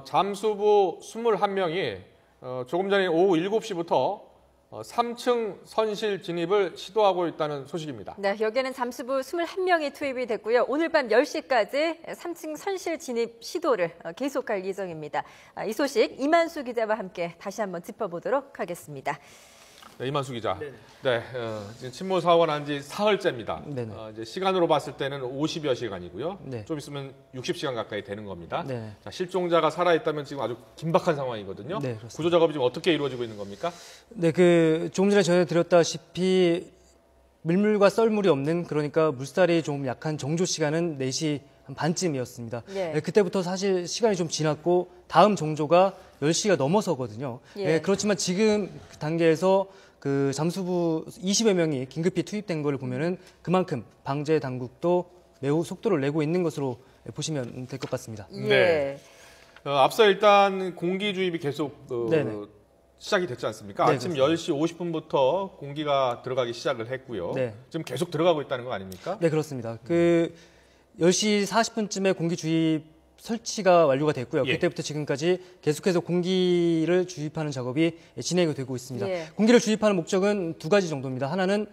잠수부 21명이 조금 전에 오후 7시부터 3층 선실 진입을 시도하고 있다는 소식입니다. 네, 여기에는 잠수부 21명이 투입이 됐고요. 오늘 밤 10시까지 3층 선실 진입 시도를 계속할 예정입니다. 이 소식 이만수 기자와 함께 다시 한번 짚어보도록 하겠습니다. 네, 이만수 기자. 네, 지금 침몰 사고가 난 지 사흘째입니다. 이제 시간으로 봤을 때는 50여 시간이고요. 네. 좀 있으면 60시간 가까이 되는 겁니다. 네. 자, 실종자가 살아있다면 지금 아주 긴박한 상황이거든요. 네, 그렇습니다. 구조 작업이 지금 어떻게 이루어지고 있는 겁니까? 네, 조금 전에 전해드렸다시피 밀물과 썰물이 없는, 그러니까 물살이 좀 약한 정조 시간은 4시 한 반쯤이었습니다. 네. 네, 그때부터 사실 시간이 좀 지났고 다음 정조가 10시가 넘어서거든요. 예. 네, 그렇지만 지금 그 단계에서 그 잠수부 20여 명이 긴급히 투입된 것을 보면은 그만큼 방제 당국도 매우 속도를 내고 있는 것으로 보시면 될 것 같습니다. 예. 앞서 일단 공기 주입이 계속 시작이 됐지 않습니까? 네, 아침 그렇습니다. 10시 50분부터 공기가 들어가기 시작을 했고요. 네. 지금 계속 들어가고 있다는 거 아닙니까? 네, 그렇습니다. 10시 40분쯤에 공기 주입 설치가 완료가 됐고요. 예. 그때부터 지금까지 계속해서 공기를 주입하는 작업이 진행이 되고 있습니다. 예. 공기를 주입하는 목적은 두 가지 정도입니다. 하나는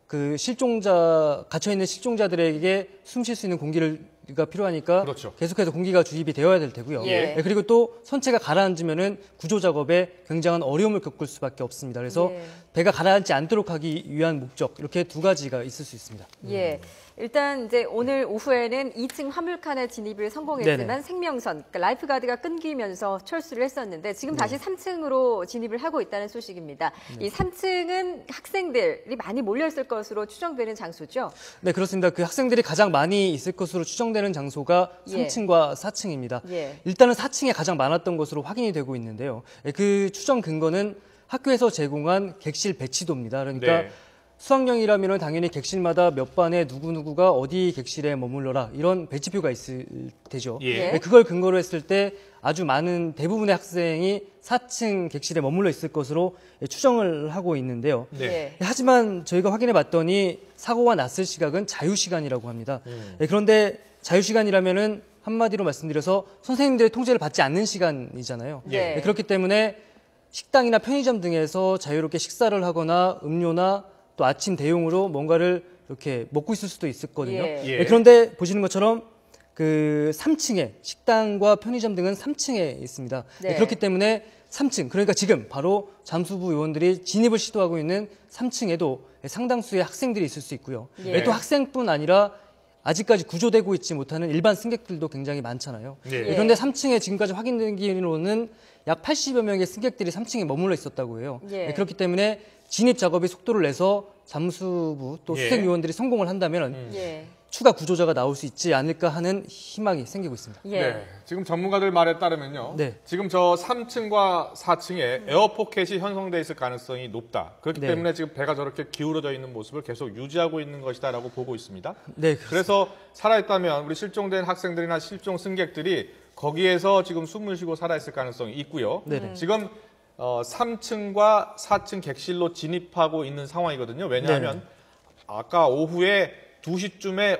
갇혀있는 실종자들에게 숨 쉴 수 있는 공기가 필요하니까 그렇죠. 계속해서 공기가 주입이 되어야 될 테고요. 예. 네, 그리고 또 선체가 가라앉으면은 구조 작업에 굉장한 어려움을 겪을 수밖에 없습니다. 그래서 예. 배가 가라앉지 않도록 하기 위한 목적, 이렇게 두 가지가 있을 수 있습니다. 예. 일단 이제 오늘 오후에는 2층 화물칸에 진입을 성공했지만 네네. 생명선, 그러니까 라이프가드가 끊기면서 철수를 했었는데 지금 다시 3층으로 진입을 하고 있다는 소식입니다. 이 3층은 학생들이 많이 몰려있을 것으로 추정되는 장소죠? 네, 그렇습니다. 그 학생들이 가장 많이 있을 것으로 추정되는 장소가 예. 3층과 4층입니다. 예. 일단은 4층에 가장 많았던 것으로 확인이 되고 있는데요. 그 추정 근거는 학교에서 제공한 객실 배치도입니다. 그러니까 네. 수학여행이라면 당연히 객실마다 몇 반에 누구누구가 어디 객실에 머물러라, 이런 배치표가 있을 테죠. 예. 네, 그걸 근거로 했을 때 아주 많은 대부분의 학생이 4층 객실에 머물러 있을 것으로 추정을 하고 있는데요. 네. 예. 하지만 저희가 확인해 봤더니 사고가 났을 시각은 자유시간이라고 합니다. 그런데 자유시간이라면은 한마디로 말씀드려서 선생님들의 통제를 받지 않는 시간이잖아요. 네. 그렇기 때문에 식당이나 편의점 등에서 자유롭게 식사를 하거나 음료나 또 아침 대용으로 뭔가를 이렇게 먹고 있을 수도 있었거든요. 예. 예. 그런데 보시는 것처럼 3층에 식당과 편의점 등은 3층에 있습니다. 네. 그렇기 때문에 3층, 그러니까 지금 바로 잠수부 요원들이 진입을 시도하고 있는 3층에도 상당수의 학생들이 있을 수 있고요. 예. 또 학생뿐 아니라 아직까지 구조되고 있지 못하는 일반 승객들도 굉장히 많잖아요. 예. 그런데 3층에 지금까지 확인되기로는 약 80여 명의 승객들이 3층에 머물러 있었다고 해요. 예. 그렇기 때문에 진입 작업이 속도를 내서 잠수부 또 예. 수색 요원들이 성공을 한다면 예. 추가 구조자가 나올 수 있지 않을까 하는 희망이 생기고 있습니다. 예. 네. 지금 전문가들 말에 따르면요. 네. 지금 저 3층과 4층에 에어포켓이 형성돼 있을 가능성이 높다. 그렇기 네. 때문에 지금 배가 저렇게 기울어져 있는 모습을 계속 유지하고 있는 것이다라고 보고 있습니다. 네, 그래서 살아있다면 우리 실종된 학생들이나 실종 승객들이 거기에서 지금 숨을 쉬고 살아있을 가능성이 있고요. 네네. 지금 3층과 4층 객실로 진입하고 있는 상황이거든요. 왜냐하면 네네. 아까 오후에 2시쯤에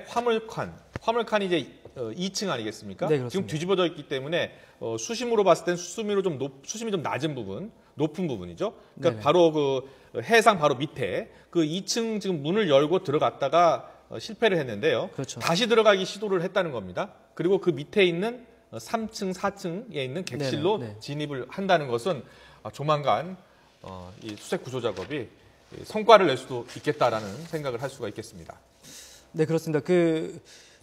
화물칸이 이제 2층 아니겠습니까? 네, 그렇습니다. 지금 뒤집어져 있기 때문에 수심으로 봤을 땐 수심이 좀 낮은 부분, 높은 부분이죠. 그러니까 네네. 바로 그 해상 바로 밑에 그 2층 지금 문을 열고 들어갔다가 실패를 했는데요. 그렇죠. 다시 들어가기 시도를 했다는 겁니다. 그리고 그 밑에 있는 3층, 4층에 있는 객실로 네네. 네. 진입을 한다는 것은 조만간 이 수색 구조 작업이 성과를 낼 수도 있겠다라는 생각을 할 수가 있겠습니다. 네, 그렇습니다.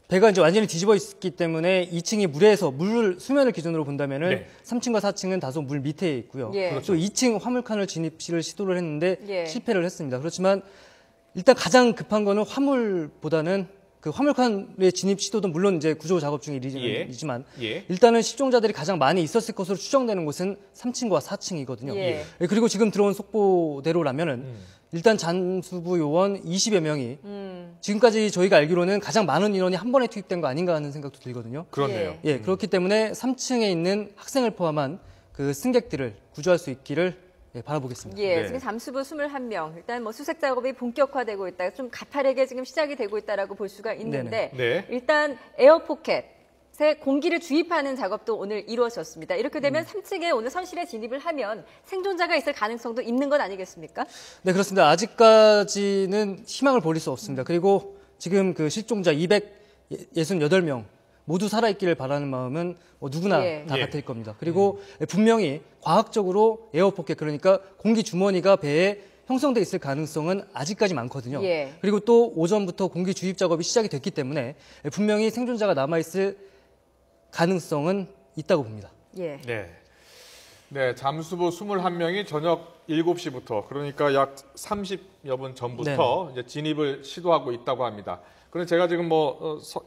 배가 이제 완전히 뒤집어 있기 때문에 2층이 물에서 수면을 기준으로 본다면은 네. 3층과 4층은 다소 물 밑에 있고요. 예. 그렇죠. 또 2층 화물칸을 진입을 시도를 했는데 예. 실패를 했습니다. 그렇지만 일단 가장 급한 거는 화물보다는 그 화물칸의 진입 시도도 물론 이제 구조 작업 중이지만 예. 일단은 실종자들이 가장 많이 있었을 것으로 추정되는 곳은 3층과 4층이거든요. 예. 그리고 지금 들어온 속보대로라면은 일단 잠수부 요원 20여 명이 지금까지 저희가 알기로는 가장 많은 인원이 한 번에 투입된 거 아닌가 하는 생각도 들거든요. 그렇네요. 예, 그렇기 때문에 3층에 있는 학생을 포함한 그 승객들을 구조할 수 있기를 바라보겠습니다. 예, 네. 지금 잠수부 21명. 일단 수색 작업이 본격화되고 있다. 좀 가파르게 지금 시작이 되고 있다라고 볼 수가 있는데 네. 일단 에어포켓 공기를 주입하는 작업도 오늘 이루어졌습니다. 이렇게 되면 3층에 오늘 선실에 진입을 하면 생존자가 있을 가능성도 있는 것 아니겠습니까? 네, 그렇습니다. 아직까지는 희망을 버릴 수 없습니다. 그리고 지금 그 실종자 268명 모두 살아있기를 바라는 마음은 누구나 예. 다 예. 같을 겁니다. 그리고 분명히 과학적으로 에어포켓, 그러니까 공기 주머니가 배에 형성돼 있을 가능성은 아직까지 많거든요. 예. 그리고 또 오전부터 공기 주입 작업이 시작이 됐기 때문에 분명히 생존자가 남아있을 가능성은 있다고 봅니다. 예. 네. 네, 잠수부 21명이 저녁 7시부터 그러니까 약 30여 분 전부터 이제 진입을 시도하고 있다고 합니다. 그런데 제가 지금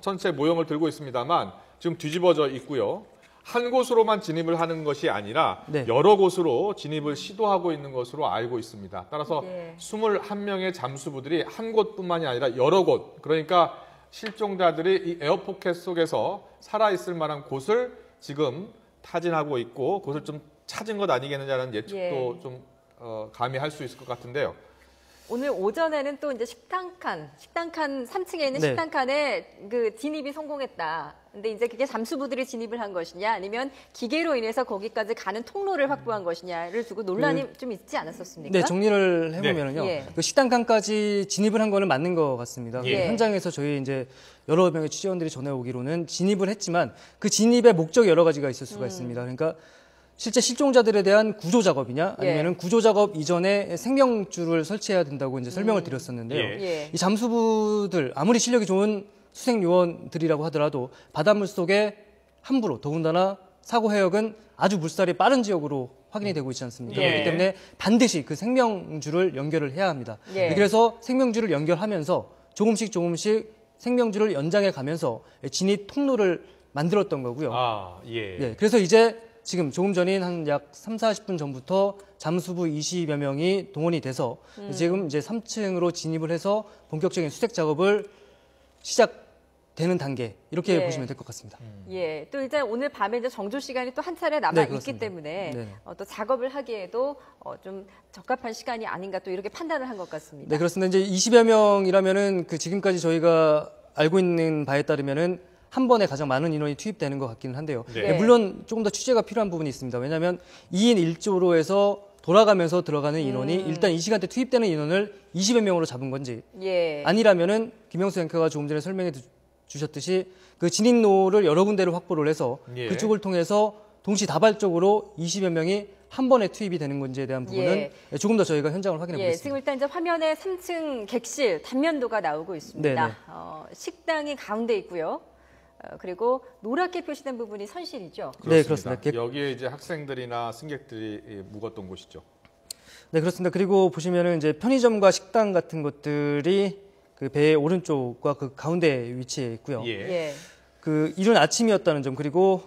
전체 모형을 들고 있습니다만 지금 뒤집어져 있고요. 한 곳으로만 진입을 하는 것이 아니라 네. 여러 곳으로 진입을 시도하고 있는 것으로 알고 있습니다. 따라서 예. 21명의 잠수부들이 한 곳뿐만이 아니라 여러 곳, 그러니까 실종자들이 이 에어포켓 속에서 살아있을 만한 곳을 지금 타진하고 있고 그것을 좀 찾은 것 아니겠느냐는 예측도 예. 좀 감히 할 수 있을 것 같은데요. 오늘 오전에는 또 이제 식당 칸 3층에 있는 네. 식당 칸에 그 진입이 성공했다. 근데 이제 그게 잠수부들이 진입을 한 것이냐 아니면 기계로 인해서 거기까지 가는 통로를 확보한 것이냐를 두고 논란이 좀 있지 않았었습니까? 네, 정리를 해보면요. 예. 그 식당 칸까지 진입을 한 거는 맞는 것 같습니다. 예. 현장에서 저희 이제 여러 명의 취재원들이 전해오기로는 진입을 했지만 그 진입의 목적이 여러 가지가 있을 수가 있습니다. 그러니까 실제 실종자들에 대한 구조 작업이냐 아니면은 구조 작업 이전에 생명줄을 설치해야 된다고 이제 설명을 드렸었는데요. 예. 예. 이 잠수부들 아무리 실력이 좋은 수색 요원들이라고 하더라도 바닷물 속에 함부로 더군다나 사고 해역은 아주 물살이 빠른 지역으로 확인이 되고 있지 않습니까? 예. 그렇기 때문에 반드시 그 생명줄을 연결을 해야 합니다. 예. 그래서 생명줄을 연결하면서 조금씩 생명줄을 연장해 가면서 진입 통로를 만들었던 거고요. 아, 예. 네, 그래서 이제 지금 조금 전인 한 약 3, 40분 전부터 잠수부 20여 명이 동원이 돼서 지금 이제 3층으로 진입을 해서 본격적인 수색 작업을 시작되는 단계 이렇게 예. 보시면 될 것 같습니다. 예, 또 이제 오늘 밤에 이제 정조 시간이 또 한 차례 남아 네, 있기 그렇습니다. 때문에 네. 또 작업을 하기에도 좀 적합한 시간이 아닌가 또 이렇게 판단을 한 것 같습니다. 네, 그렇습니다. 이제 20여 명이라면은 그 지금까지 저희가 알고 있는 바에 따르면은 한 번에 가장 많은 인원이 투입되는 것 같기는 한데요. 네. 네, 물론 조금 더 취재가 필요한 부분이 있습니다. 왜냐하면 2인 1조로 해서 돌아가면서 들어가는 인원이 일단 이 시간대 투입되는 인원을 20여 명으로 잡은 건지 예. 아니라면은 김영수 앵커가 조금 전에 설명해 주셨듯이 그 진입로를 여러 군데를 확보를 해서 예. 그쪽을 통해서 동시다발적으로 20여 명이 한 번에 투입이 되는 건지에 대한 부분은 조금 더 저희가 현장을 확인해 예, 보겠습니다. 지금 일단 이제 화면에 3층 객실 단면도가 나오고 있습니다. 네네. 식당이 가운데 있고요. 그리고 노랗게 표시된 부분이 선실이죠. 네, 그렇습니다. 여기에 이제 학생들이나 승객들이 묵었던 곳이죠. 네, 그렇습니다. 그리고 보시면은 이제 편의점과 식당 같은 것들이 그 배의 오른쪽과 그 가운데 위치해 있고요. 예. 예. 그 이른 아침이었다는 점, 그리고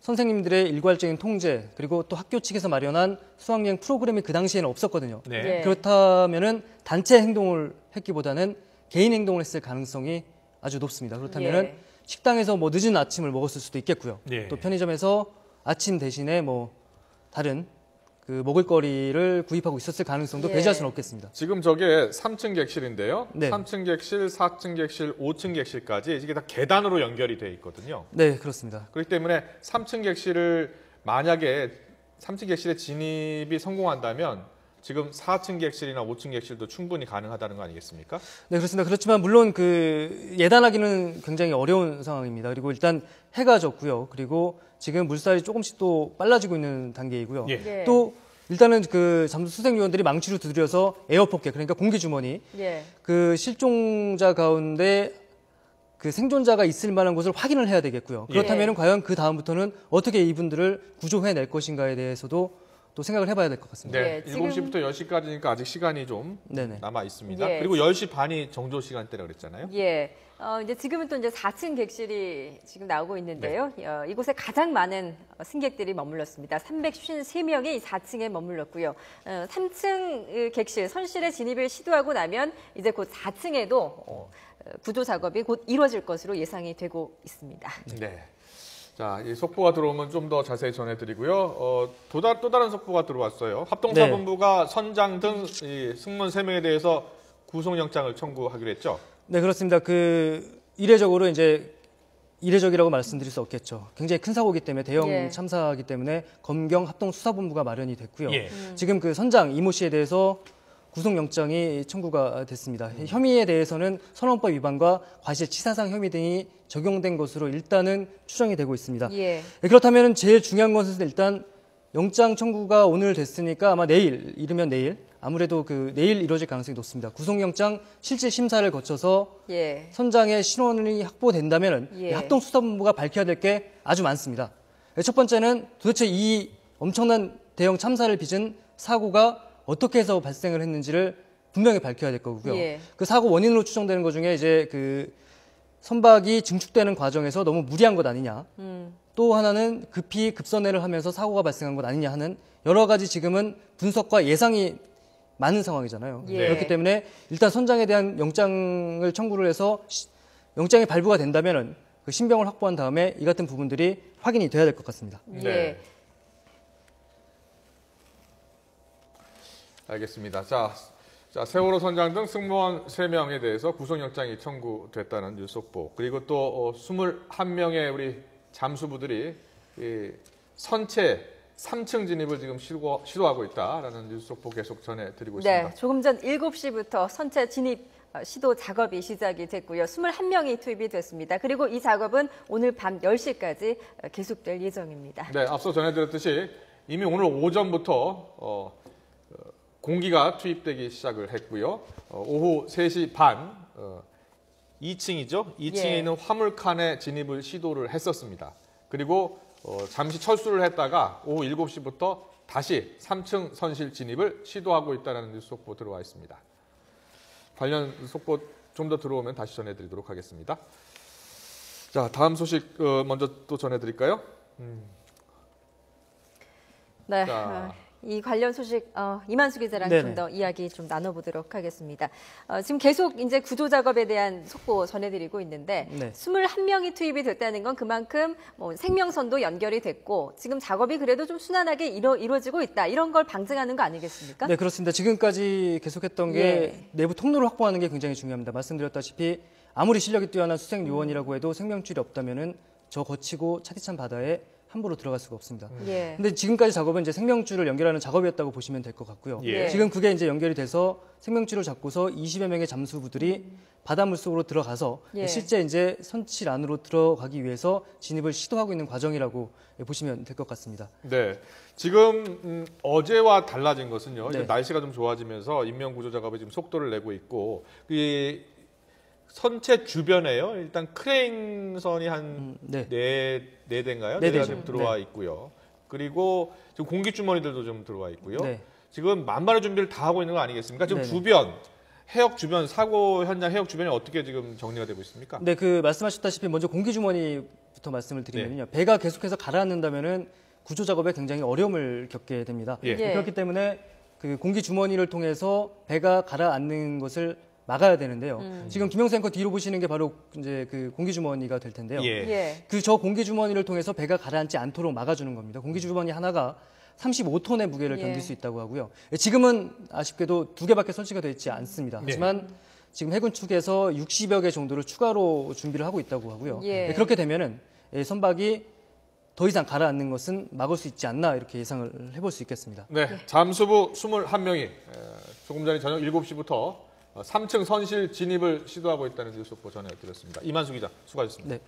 선생님들의 일괄적인 통제, 그리고 또 학교 측에서 마련한 수학여행 프로그램이 그 당시에는 없었거든요. 네. 네. 그렇다면은 단체 행동을 했기보다는 개인 행동을 했을 가능성이 아주 높습니다. 그렇다면은 예. 식당에서 뭐 늦은 아침을 먹었을 수도 있겠고요. 예. 또 편의점에서 아침 대신에 뭐 다른 그 먹을거리를 구입하고 있었을 가능성도 예. 배제할 수는 없겠습니다. 지금 저게 3층 객실인데요. 네. 3층 객실, 4층 객실, 5층 객실까지 이게 다 계단으로 연결이 돼 있거든요. 네, 그렇습니다. 그렇기 때문에 3층 객실을 만약에 3층 객실에 진입이 성공한다면 지금 4층 객실이나 5층 객실도 충분히 가능하다는 거 아니겠습니까? 네, 그렇습니다. 그렇지만 물론 그 예단하기는 굉장히 어려운 상황입니다. 그리고 일단 해가 졌고요. 그리고 지금 물살이 조금씩 또 빨라지고 있는 단계이고요. 예. 예. 또 일단은 그 잠수 수색 요원들이 망치로 두드려서 에어포켓, 그러니까 공기 주머니, 예. 그 실종자 가운데 그 생존자가 있을 만한 곳을 확인을 해야 되겠고요. 그렇다면 예. 과연 그 다음부터는 어떻게 이분들을 구조해낼 것인가에 대해서도 또 생각을 해봐야 될 것 같습니다. 네. 예, 지금- 7시부터 10시까지니까 아직 시간이 좀 네네. 남아 있습니다. 예. 그리고 10시 반이 정조 시간대라 그랬잖아요. 예. 이제 지금은 또 이제 4층 객실이 지금 나오고 있는데요. 이곳에 가장 많은 승객들이 머물렀습니다. 353명이 4층에 머물렀고요. 3층 객실, 선실에 진입을 시도하고 나면 이제 곧 4층에도 구조 작업이 곧 이루어질 것으로 예상이 되고 있습니다. 네. 자, 이 속보가 들어오면 좀 더 자세히 전해드리고요. 또 다른 속보가 들어왔어요. 합동사본부가 선장 등 이 승무원 3명에 대해서 구속영장을 청구하기로 했죠. 네, 그렇습니다. 그 이례적으로 이제 이례적이라고 말씀드릴 수 없겠죠. 굉장히 큰 사고이기 때문에 대형 예. 참사이기 때문에 검경 합동수사본부가 마련이 됐고요. 예. 지금 그 선장 이모 씨에 대해서 구속영장이 청구가 됐습니다. 혐의에 대해서는 선원법 위반과 과실치사상 혐의 등이 적용된 것으로 일단은 추정이 되고 있습니다. 예. 그렇다면 제일 중요한 것은 일단 영장 청구가 오늘 됐으니까 아마 내일, 이르면 내일, 아무래도 그 내일 이루어질 가능성이 높습니다. 구속영장 실질 심사를 거쳐서 예. 선장의 신원이 확보된다면 예. 합동수사본부가 밝혀야 될 게 아주 많습니다. 첫 번째는 도대체 이 엄청난 대형 참사를 빚은 사고가 어떻게 해서 발생을 했는지를 분명히 밝혀야 될 거고요. 예. 그 사고 원인으로 추정되는 것 중에 이제 그 선박이 증축되는 과정에서 너무 무리한 것 아니냐. 또 하나는 급히 급선회를 하면서 사고가 발생한 것 아니냐 하는 여러 가지 지금은 분석과 예상이 많은 상황이잖아요. 예. 그렇기 때문에 일단 선장에 대한 영장을 청구를 해서 영장이 발부가 된다면 그 신병을 확보한 다음에 이 같은 부분들이 확인이 돼야 될 것 같습니다. 예. 알겠습니다. 자, 세월호 선장 등 승무원 3명에 대해서 구속영장이 청구됐다는 뉴스 속보. 그리고 또 21명의 우리 잠수부들이 이 선체 3층 진입을 지금 시도하고 있다라는 뉴스 속보 계속 전해드리고 있습니다. 네, 조금 전 7시부터 선체 진입 시도 작업이 시작이 됐고요. 21명이 투입이 됐습니다. 그리고 이 작업은 오늘 밤 10시까지 계속될 예정입니다. 네, 앞서 전해드렸듯이 이미 오늘 오전부터 공기가 투입되기 시작을 했고요. 오후 3시 반 2층이죠. 2층에 예. 있는 화물칸에 진입을 시도를 했었습니다. 그리고 잠시 철수를 했다가 오후 7시부터 다시 3층 선실 진입을 시도하고 있다는 뉴스 속보 들어와 있습니다. 관련 속보 좀 더 들어오면 다시 전해드리도록 하겠습니다. 자, 다음 소식 먼저 또 전해드릴까요? 네. 자. 이 관련 소식 이만수 기자랑 네네. 좀 더 이야기 좀 나눠보도록 하겠습니다. 지금 계속 이제 구조 작업에 대한 속보 전해드리고 있는데 네. 21명이 투입이 됐다는 건 그만큼 뭐 생명선도 연결이 됐고 지금 작업이 그래도 좀 순환하게 이루어지고 있다 이런 걸 방증하는 거 아니겠습니까? 네, 그렇습니다. 지금까지 계속했던 게 예. 내부 통로를 확보하는 게 굉장히 중요합니다. 말씀드렸다시피 아무리 실력이 뛰어난 수색 요원이라고 해도 생명줄이 없다면은 저 거치고 차디찬 바다에 함부로 들어갈 수가 없습니다. 예. 근데 지금까지 작업은 이제 생명줄을 연결하는 작업이었다고 보시면 될 것 같고요. 예. 지금 그게 이제 연결이 돼서 생명줄을 잡고서 20여 명의 잠수부들이 바닷물 속으로 들어가서 예. 실제 이제 선칠 안으로 들어가기 위해서 진입을 시도하고 있는 과정이라고 보시면 될 것 같습니다. 네, 지금 어제와 달라진 것은요. 이제 네. 날씨가 좀 좋아지면서 인명 구조 작업에 지금 속도를 내고 있고 이 선체 주변에요. 일단 크레인선이 한 네. 네 대인가요? 네 대가 대죠. 지금 들어와 있고요. 그리고 지금 공기 주머니들도 좀 들어와 있고요. 네. 지금 만반의 준비를 다 하고 있는 거 아니겠습니까? 지금 네네. 주변 해역 주변 사고 현장 해역 주변이 어떻게 지금 정리가 되고 있습니까? 네, 그 말씀하셨다시피 먼저 공기 주머니부터 말씀을 드리면요. 배가 계속해서 가라앉는다면은 구조 작업에 굉장히 어려움을 겪게 됩니다. 예. 예. 그렇기 때문에 그 공기 주머니를 통해서 배가 가라앉는 것을 막아야 되는데요. 지금 김영수 앵커 뒤로 보시는 게 바로 이제 그 공기 주머니가 될 텐데요. 예. 예. 그 저 공기 주머니를 통해서 배가 가라앉지 않도록 막아주는 겁니다. 공기 주머니 하나가 35톤의 무게를 예. 견딜 수 있다고 하고요. 지금은 아쉽게도 2개밖에 설치가 되어 있지 않습니다. 하지만 지금 해군 측에서 60여 개 정도를 추가로 준비를 하고 있다고 하고요. 예. 그렇게 되면은 선박이 더 이상 가라앉는 것은 막을 수 있지 않나 이렇게 예상을 해볼 수 있겠습니다. 네, 잠수부 21명이 조금 전에 저녁 7시부터 3층 선실 진입을 시도하고 있다는 뉴스 속보 전해드렸습니다. 이만수 기자, 수고하셨습니다. 네.